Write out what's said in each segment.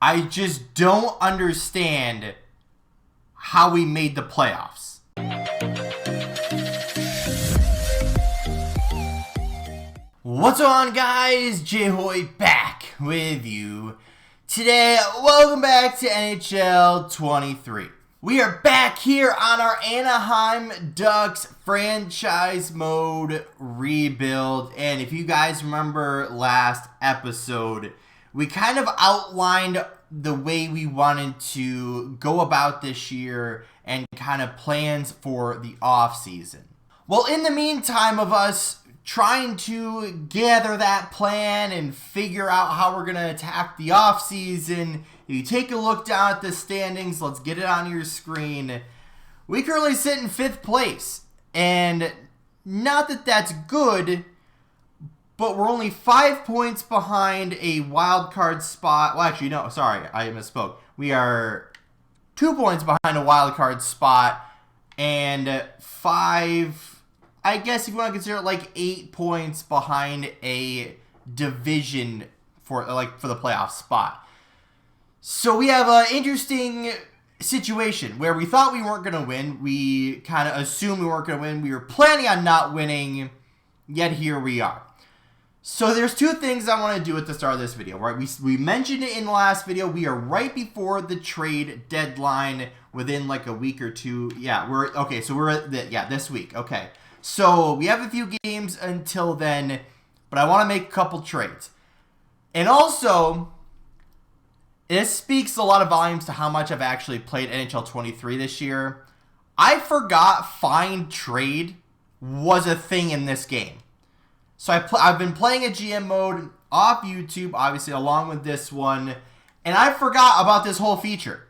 I just don't understand how we made the playoffs. What's on, guys? J-Hoy back with you today. Welcome back to NHL 23. We are back here on our Anaheim Ducks franchise mode rebuild. And if you guys remember last episode, we kind of outlined the way we wanted to go about this year and kind of plans for the off season. Well, in the meantime of us trying to gather that plan and figure out how we're going to attack the off season, if you take a look down at the standings, let's get it on your screen. We currently sit in 5th place, and not that that's good, but we're only 5 points behind a wild card spot. Well, actually, no, sorry, I misspoke. We are 2 points behind a wild card spot, and 5, I guess if you want to consider it, like 8 points behind a division for the playoff spot. So we have an interesting situation where we thought we weren't going to win. We kind of assumed we weren't going to win. We were planning on not winning, yet here we are. So there's 2 things I want to do at the start of this video, right? We mentioned it in the last video. We are right before the trade deadline, within like a week or 2. Yeah, this week. Okay. So we have a few games until then, but I want to make a couple trades. And also, this speaks a lot of volumes to how much I've actually played NHL 23 this year. I forgot find trade was a thing in this game. So I've been playing a GM mode off YouTube, obviously, along with this one, and I forgot about this whole feature.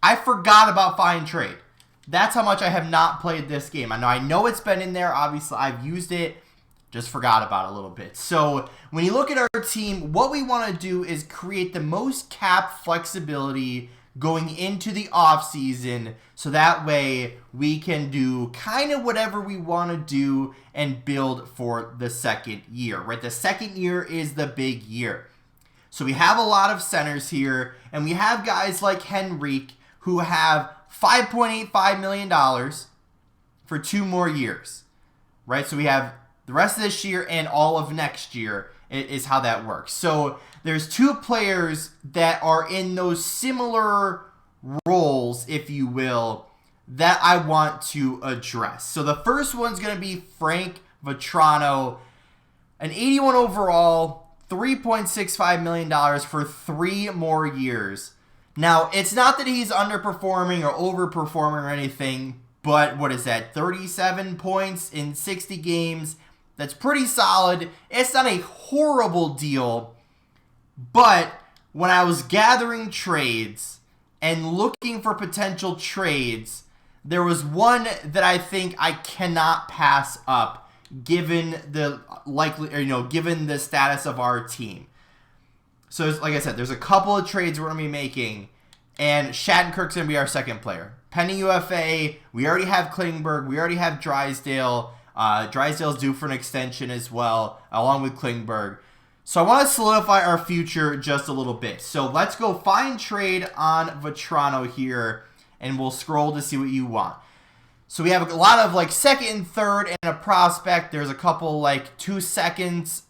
I forgot about find trade. That's how much I have not played this game. I know it's been in there. Obviously, I've used it. Just forgot about it a little bit. So when you look at our team, what we want to do is create the most cap flexibility going into the offseason, so that way we can do kind of whatever we want to do and build for the second year, right? The second year is the big year. So we have a lot of centers here, and we have guys like Henrique who have $5.85 million for 2 more years, right? So we have the rest of this year and all of next year is how that works. So there's 2 players that are in those similar roles, if you will, that I want to address. So the first one's going to be Frank Vatrano, an 81 overall, $3.65 million for 3 more years. Now, it's not that he's underperforming or overperforming or anything, but what is that, 37 points in 60 games? That's pretty solid. It's not a horrible deal, but when I was gathering trades and looking for potential trades, there was one that I think I cannot pass up given the given the status of our team. So like I said, there's a couple of trades we're going to be making, and Shattenkirk's going to be our second player. Pending UFA, we already have Klingberg, we already have Drysdale. Drysdale's due for an extension as well, along with Klingberg. So I want to solidify our future just a little bit. So let's go find trade on Vatrano here, and we'll scroll to see what you want. So we have a lot of like second and third and a prospect. There's a couple like 2 seconds,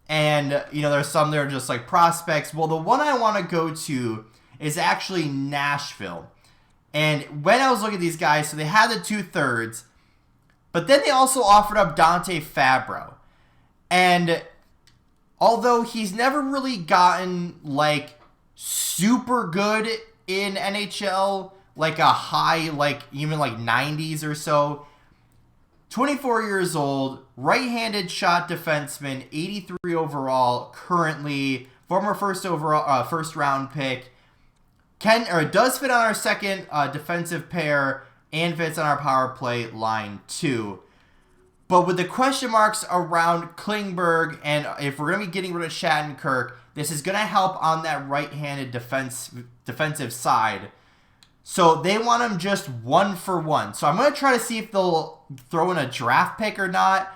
and there's some that are just like prospects. Well, the one I want to go to is actually Nashville. And when I was looking at these guys, so they had the 2 thirds, but then they also offered up Dante Fabro. And although he's never really gotten like super good in NHL, like a high, like even like 90s or so, 24 years old, right-handed shot defenseman, 83 overall currently, former first round pick, does fit on our second defensive pair and fits on our power play line too. But with the question marks around Klingberg, and if we're going to be getting rid of Shattenkirk, this is going to help on that right-handed defensive side. So they want him just 1-for-1. So I'm going to try to see if they'll throw in a draft pick or not,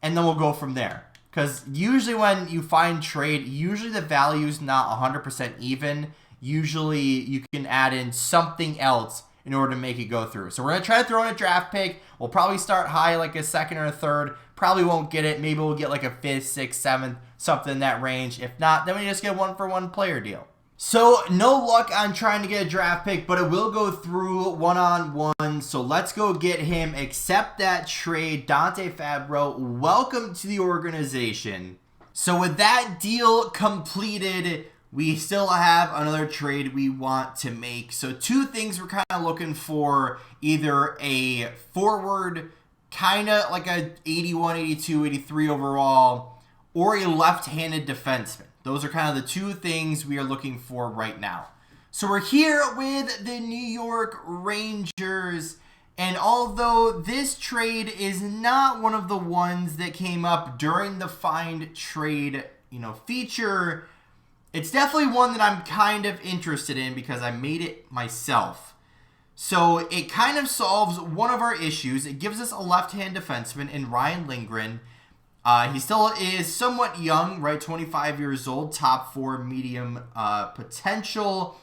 and then we'll go from there. Because usually when you find trade, usually the value is not 100% even. usually you can add in something else in order to make it go through. So we're going to try to throw in a draft pick. We'll probably start high, like a second or a third. Probably won't get it. Maybe we'll get like a fifth, sixth, seventh, something in that range. If not, then we just get a 1-for-1 player deal. So no luck on trying to get a draft pick, but it will go through one-on-one. So let's go get him. Accept that trade. Dante Fabro, welcome to the organization. So with that deal completed, we still have another trade we want to make. So two things we're kind of looking for: either a forward, kind of like a 81, 82, 83 overall, or a left-handed defenseman. Those are kind of the two things we are looking for right now. So we're here with the New York Rangers, and although this trade is not one of the ones that came up during the find trade, feature, it's definitely one that I'm kind of interested in because I made it myself. So it kind of solves one of our issues. It gives us a left-hand defenseman in Ryan Lindgren. He still is somewhat young, right? 25 years old, top 4 medium potential.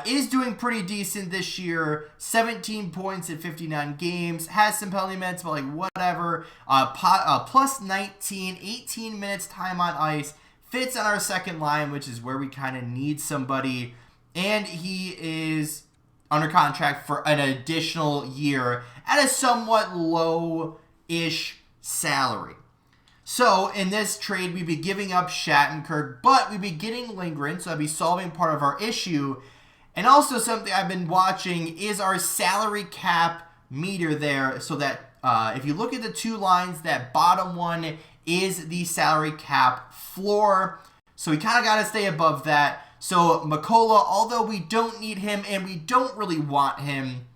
Is doing pretty decent this year. 17 points in 59 games. Has some penalty minutes, but whatever. Plus 19, 18 minutes time on ice. Fits on our second line, which is where we kind of need somebody. And he is under contract for an additional year at a somewhat low-ish salary. So in this trade, we'd be giving up Shattenkirk, but we'd be getting Lindgren, so that'd be solving part of our issue. And also something I've been watching is our salary cap meter there, so that if you look at the two lines, that bottom one is the salary cap floor. So we kind of got to stay above that. So Mikkola, although we don't need him and we don't really want him,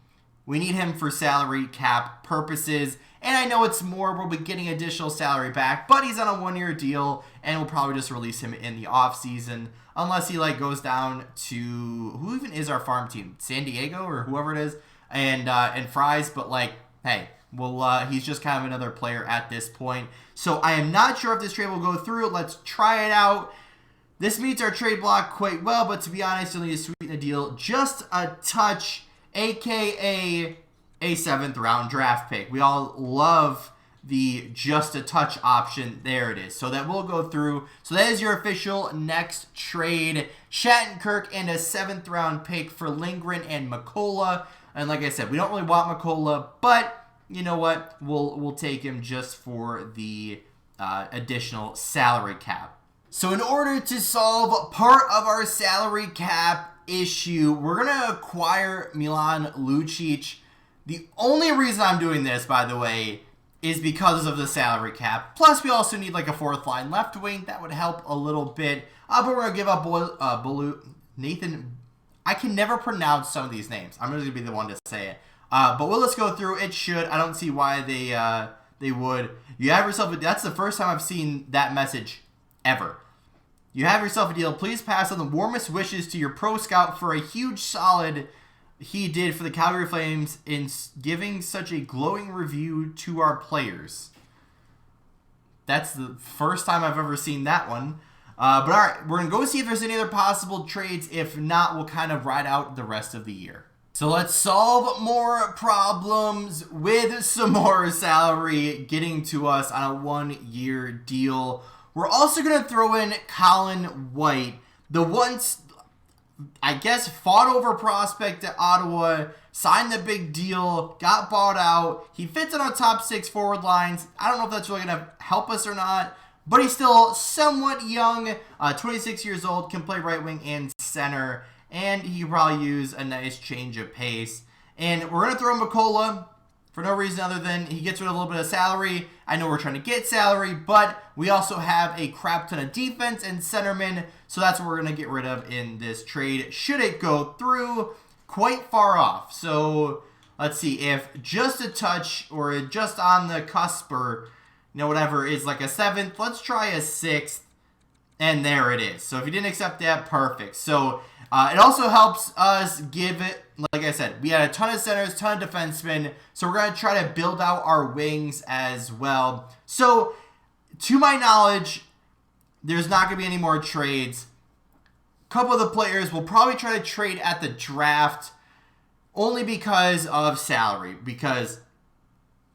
we need him for salary cap purposes. And I know it's more, we'll be getting additional salary back, but he's on a 1-year deal, and we'll probably just release him in the offseason, unless he goes down to, who even is our farm team? San Diego or whoever it is, and Fries, but hey, well, he's just kind of another player at this point. So I am not sure if this trade will go through. Let's try it out. This meets our trade block quite well, but to be honest, you'll need to sweeten the deal just a touch, aka a 7th round draft pick. We all love the just a touch option. There it is. So that will go through. So that is your official next trade. Shattenkirk and a 7th round pick for Lindgren and Mikkola. And like I said, we don't really want Mikkola, but you know what? We'll take him just for the additional salary cap. So in order to solve part of our salary cap issue, we're going to acquire Milan Lucic. The only reason I'm doing this, by the way, is because of the salary cap. Plus, we also need a 4th line left wing. That would help a little bit. But we're going to give up Nathan. I can never pronounce some of these names. I'm just going to be the one to say it. But let's go through. It should. I don't see why they would. You have yourself that's the first time I've seen that message ever. You have yourself a deal. Please pass on the warmest wishes to your pro scout for a huge solid he did for the Calgary Flames in giving such a glowing review to our players. That's the first time I've ever seen that one. But all right, we're going to go see if there's any other possible trades. If not, we'll kind of ride out the rest of the year. So let's solve more problems with some more salary getting to us on a 1-year deal. We're also going to throw in Colin White, the once, I guess, fought over prospect at Ottawa, signed the big deal, got bought out. He fits in our top 6 forward lines. I don't know if that's really going to help us or not, but he's still somewhat young, 26 years old, can play right wing and center, and he can probably use a nice change of pace. And we're going to throw Mikkola for no reason other than he gets rid of a little bit of salary. I know we're trying to get salary, but we also have a crap ton of defense and centermen, so that's what we're going to get rid of in this trade. Should it go through, quite far off. So let's see, if just a touch or just on the cusp or whatever is like a 7th, let's try a 6th, and there it is. So if you didn't accept that, perfect. So it also helps us give it, like I said, we had a ton of centers, ton of defensemen, so we're going to try to build out our wings as well. So, to my knowledge, there's not going to be any more trades. couple of the players we'll probably try to trade at the draft only because of salary. Because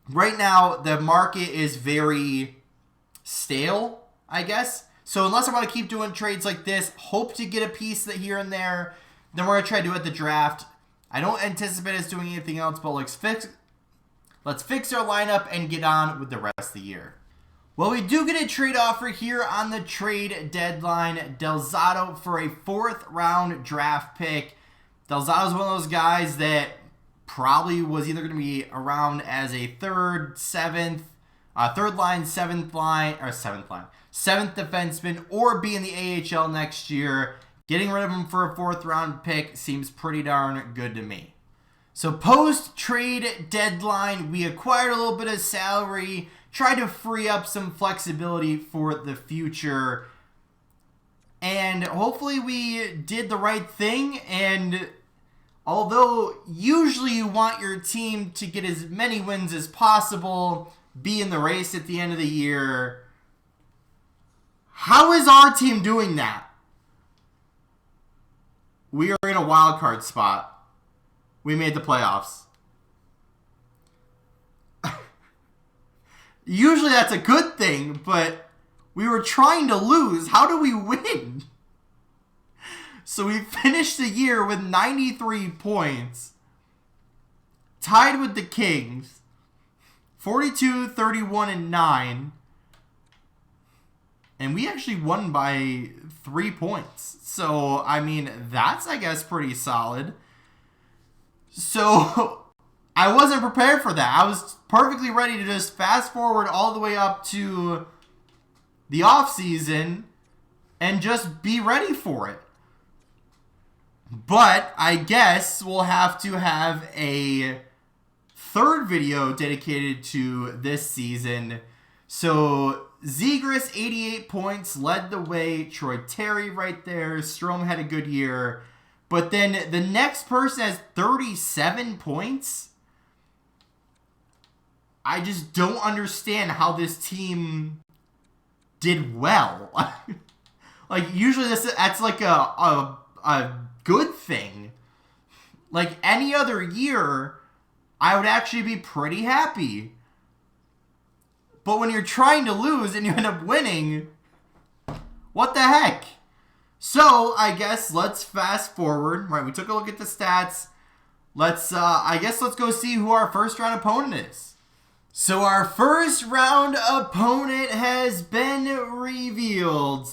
right now the market is very stale, I guess. So unless I want to keep doing trades like this, hope to get a piece that here and there, then we're going to try to do it at the draft. I don't anticipate us doing anything else, but let's fix our lineup and get on with the rest of the year. Well, we do get a trade offer here on the trade deadline. Delzato for a 4th round draft pick. Delzato's one of those guys that probably was either going to be around as a third line, 7th defenseman, or be in the AHL next year. Getting rid of him for a 4th round pick seems pretty darn good to me. So post-trade deadline, we acquired a little bit of salary, tried to free up some flexibility for the future, and hopefully we did the right thing. And although usually you want your team to get as many wins as possible, be in the race at the end of the year, how is our team doing that? We are in a wild card spot. We made the playoffs. Usually that's a good thing, but we were trying to lose. How do we win? So we finished the year with 93 points. Tied with the Kings. 42, 31, and 9. And we actually won by 3 points. So, I mean, that's, I guess, pretty solid. So, I wasn't prepared for that. I was perfectly ready to just fast forward all the way up to the offseason and just be ready for it. But, I guess we'll have to have a 3rd video dedicated to this season. So, Zegras, 88 points, led the way. Troy Terry right there. Strome had a good year. But then the next person has 37 points. I just don't understand how this team did well. Like, usually that's like a good thing. Like, any other year, I would actually be pretty happy. But when you're trying to lose and you end up winning, what the heck? So, I guess let's fast forward. Right, we took a look at the stats. Let's go see who our first round opponent is. So, our first round opponent has been revealed.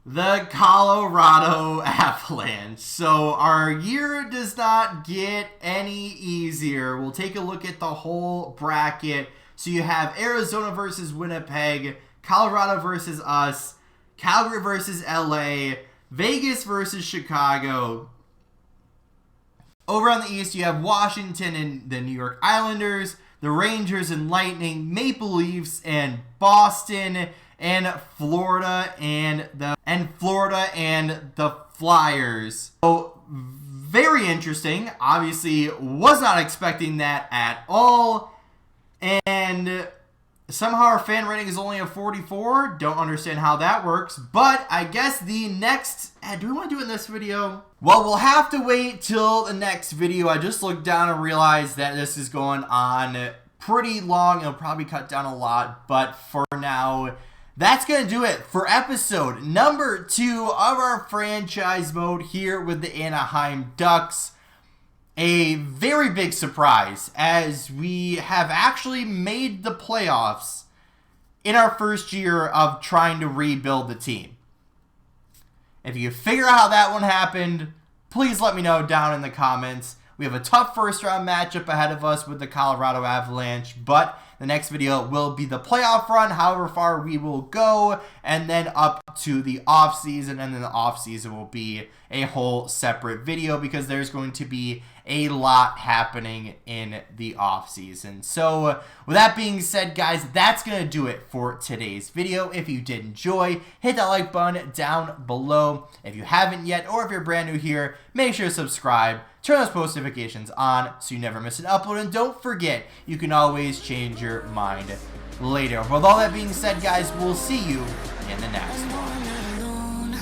The Colorado Avalanche. So, our year does not get any easier. We'll take a look at the whole bracket. So you have Arizona versus Winnipeg, Colorado versus us, Calgary versus LA, Vegas versus Chicago. Over on the East, you have Washington and the New York Islanders, the Rangers and Lightning, Maple Leafs and Boston, and Florida and the Flyers. So very interesting. Obviously, was not expecting that at all. And somehow our fan rating is only a 44. Don't understand how that works. But I guess the next... do we want to do it in this video? Well, we'll have to wait till the next video. I just looked down and realized that this is going on pretty long. It'll probably cut down a lot. But for now, that's going to do it for episode number 2 of our franchise mode here with the Anaheim Ducks. A very big surprise, as we have actually made the playoffs in our first year of trying to rebuild the team. If you figure out how that one happened, please let me know down in the comments. We have a tough first round matchup ahead of us with the Colorado Avalanche, but the next video will be the playoff run, however far we will go, and then up to the offseason, and then the offseason will be a whole separate video because there's going to be a lot happening in the offseason. So with that being said, guys, that's going to do it for today's video. If you did enjoy, hit that like button down below. If you haven't yet, or if you're brand new here, make sure to subscribe. Turn those post notifications on so you never miss an upload. And don't forget, you can always change your mind later. With all that being said, guys, we'll see you in the next one.